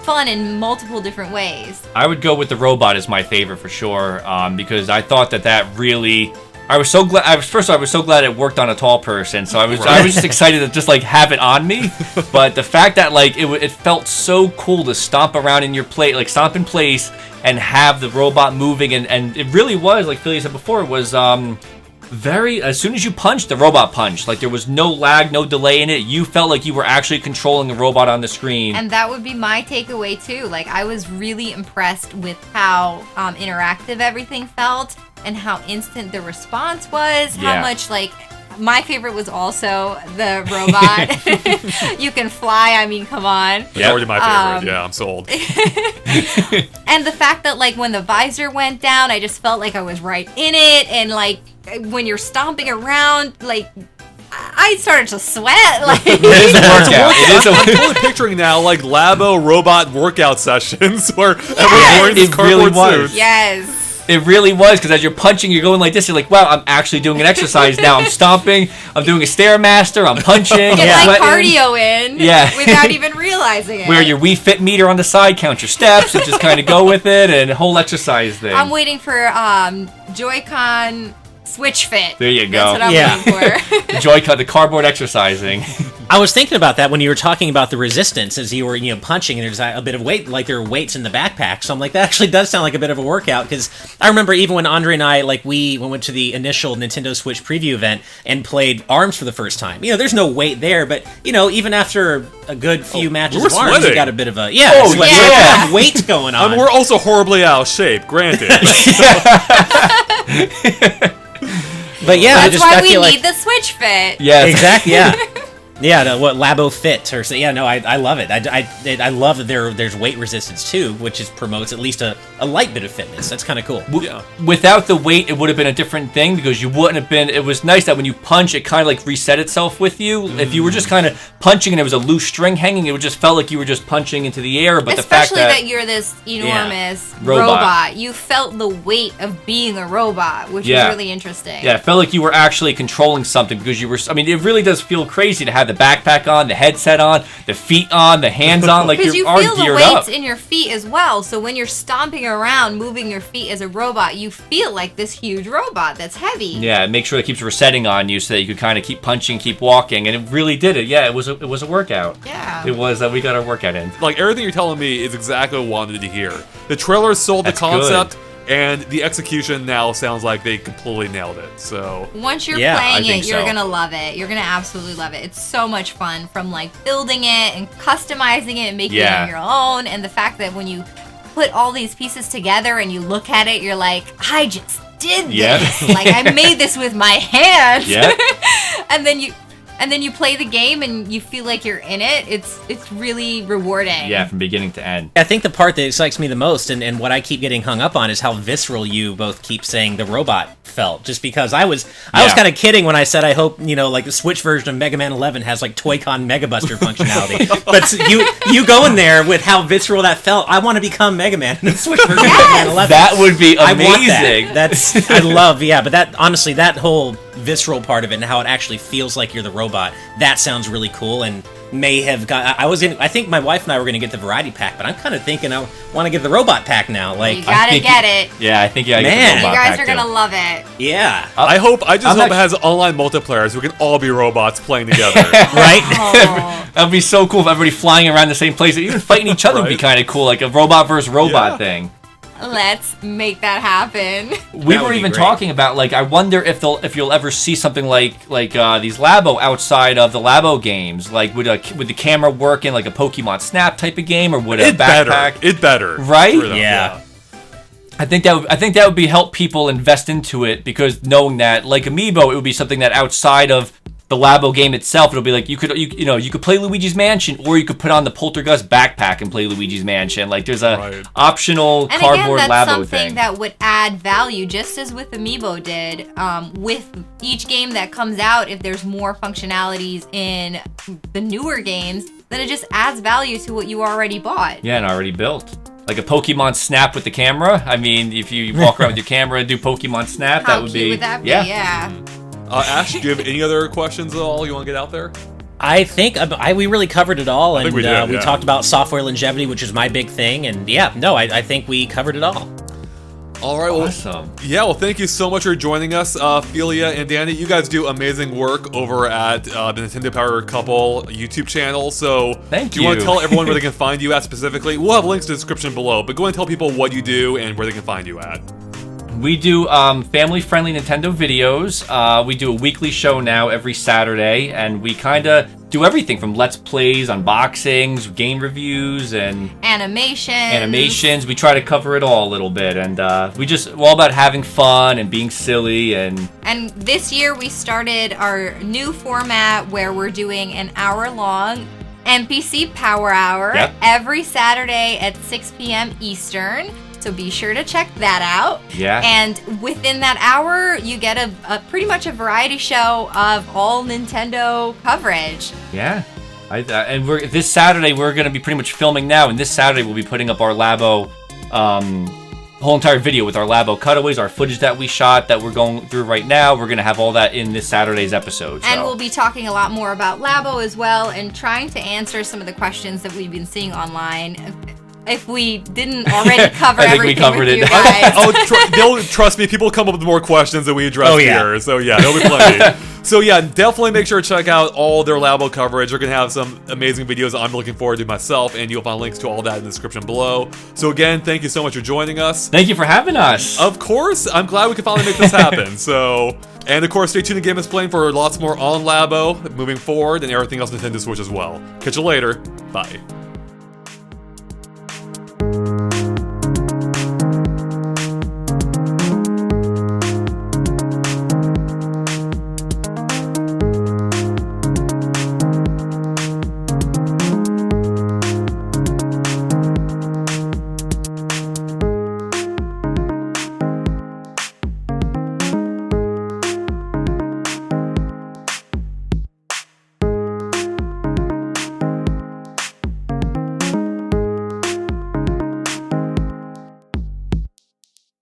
fun in multiple different ways. I would go with the robot as my favorite for sure, because I thought that really. I was so glad. I was so glad it worked on a tall person. So I was just excited to just like have it on me. But the fact that like it felt so cool to stomp around in your plate, like stomp in place, and have the robot moving, and it really was, like Philly said before, it was as soon as you punched, the robot punched. Like there was no lag, no delay in it. You felt like you were actually controlling the robot on the screen. And that would be my takeaway too. Like I was really impressed with how interactive everything felt and how instant the response was. How much like my favorite was also the robot. You can fly. I mean, come on. It's already my favorite. Yeah, I'm sold. And the fact that like when the visor went down, I just felt like I was right in it, and like when you're stomping around, like I I started to sweat. Like, It is a workout. It is I'm totally picturing now like Labo robot workout sessions where everyone's wearing these It really cardboard was. suits. yes. It really was, because as you're punching, you're going like this. You're like, wow, I'm actually doing an exercise now. I'm stomping. I'm doing a Stairmaster. I'm punching. Get I'm like sweating. cardio in without even realizing it. Where your Wii Fit meter on the side, count your steps, and just kind of go with it, and a whole exercise thing. I'm waiting for Joy-Con Switch Fit. There you go. That's what I'm waiting for. The Joy-Con, the cardboard exercising. I was thinking about that when you were talking about the resistance as you were, punching, and there's a bit of weight, like there are weights in the backpack. So I'm like, that actually does sound like a bit of a workout, because I remember even when Andre and I, like, we went to the initial Nintendo Switch preview event and played ARMS for the first time. There's no weight there, but, even after a good few matches we were of ARMS, sweating. you got a bit of a, yeah. weight going on. We're also horribly out of shape, granted. But yeah, That's why I we feel need like, the Switch Fit. Yes. exactly, yeah. Yeah, what Labo Fit or so. Yeah, no, I love it. I love that there's weight resistance too, which promotes at least a light bit of fitness. That's kind of cool. Yeah. Without the weight, it would have been a different thing, because you wouldn't have been. It was nice that when you punch, it kind of like reset itself with you. If you were just kind of punching and there was a loose string hanging, it would just felt like you were just punching into the air. But Especially the fact that you're this enormous Robot. You felt the weight of being a robot, which Yeah. is really interesting. yeah, it felt like you were actually controlling something, because you were. I mean, it really does feel crazy to have the backpack on, the headset on, the feet on, the hands on. Like Because you are feel the geared weights up. in your feet as well. So when you're stomping around, moving your feet as a robot, you feel like this huge robot that's heavy. Yeah, make sure it keeps resetting on you so that you could kind of keep punching, keep walking, and it really did it. Yeah, it was a workout. Yeah. It was. We got our workout in. Like, everything you're telling me is exactly what I wanted to hear. The trailer sold That's the concept, and the execution now sounds like they completely nailed it. So Once you're Yeah, playing I think it, you're so. gonna love it. You're gonna absolutely love it. It's so much fun, from like building it and customizing it and making it Yeah. on your own. And the fact that when you put all these pieces together and you look at it, you're like, I just did this. Yeah. Like, I made this with my hands. Yeah. and then you play the game and you feel like you're in it. It's really rewarding. Yeah, from beginning to end. I think the part that excites me the most, and what I keep getting hung up on, is how visceral you both keep saying the robot felt. Just because I was kind of kidding when I said I hope like the Switch version of Mega Man 11 has like Toy-Con Mega Buster functionality. But you go in there with how visceral that felt. I want to become Mega Man in the Switch version of Mega Man 11. That would be I want amazing. that. I love, but that, honestly, that whole visceral part of it and how it actually feels like you're the robot, that sounds really cool, and may have got. I think my wife and I were going to get the variety pack, but I'm kind of thinking I want to get the robot pack now. Like, You gotta get it. Yeah, I think Man. get the You robot guys pack are gonna too. love it. yeah, I just I'm hope not- it has online multiplayer so we can all be robots playing together. right. Oh. That'd be so cool if everybody flying around the same place, even fighting each other would be Right. kind of cool, like a robot versus robot Yeah. thing. Let's make that happen. We That were would be even great. talking about, like, I wonder if you'll ever see something like these Labo outside of the Labo games. Like, would the camera work in like a Pokemon Snap type of game, or would a It better. backpack? It better. Right? For them, Yeah. I think that would be help people invest into it, because knowing that, like Amiibo, it would be something that outside of the Labo game itself, it'll be like you could play Luigi's Mansion, or you could put on the Poltergust backpack and play Luigi's Mansion. Like, there's a Right. optional And cardboard again, that's Labo something thing. that would add value, just as with Amiibo did. With each game that comes out, if there's more functionalities in the newer games, then it just adds value to what you already bought. Yeah, and already built. Like a Pokemon Snap with the camera. I mean, if you walk around with your camera and do Pokemon Snap, How that would cute be would that be? yeah. Yeah. Ash, do you have any other questions at all you want to get out there? I think we really covered it all, and think we did, we yeah. talked about software longevity, which is my big thing, and I think we covered it all. All right, well, Awesome. yeah, well, thank you so much for joining us, Philia and Danny. You guys do amazing work over at the Nintendo Power Couple YouTube channel. So, Thank do you want to you. tell everyone where they can find you at specifically? We'll have links in the description below, but go and tell people what you do and where they can find you at. We do family-friendly Nintendo videos. We do a weekly show now every Saturday, and we kind of do everything from Let's Plays, unboxings, game reviews, and animations. We try to cover it all a little bit, and we're all about having fun and being silly. And this year we started our new format where we're doing an hour-long NPC Power Hour Yep. every Saturday at 6 p.m. Eastern. So be sure to check that out. Yeah. And within that hour, you get a pretty much a variety show of all Nintendo coverage. Yeah. And this Saturday, we're going to be pretty much filming now. And this Saturday, we'll be putting up our Labo whole entire video with our Labo cutaways, our footage that we shot that we're going through right now. We're going to have all that in this Saturday's episode. And we'll be talking a lot more about Labo as well and trying to answer some of the questions that we've been seeing online. If we didn't already cover I think everything we covered with it. you guys. They'll trust me. People come up with more questions than we address here. So yeah, there'll be plenty. So yeah, definitely make sure to check out all their Labo coverage. They're gonna have some amazing videos I'm looking forward to myself, and you'll find links to all that in the description below. So again, thank you so much for joining us. Thank you for having us. Of course, I'm glad we could finally make this happen. And of course, stay tuned to GameXplain for lots more on Labo moving forward and everything else Nintendo Switch as well. Catch you later. Bye.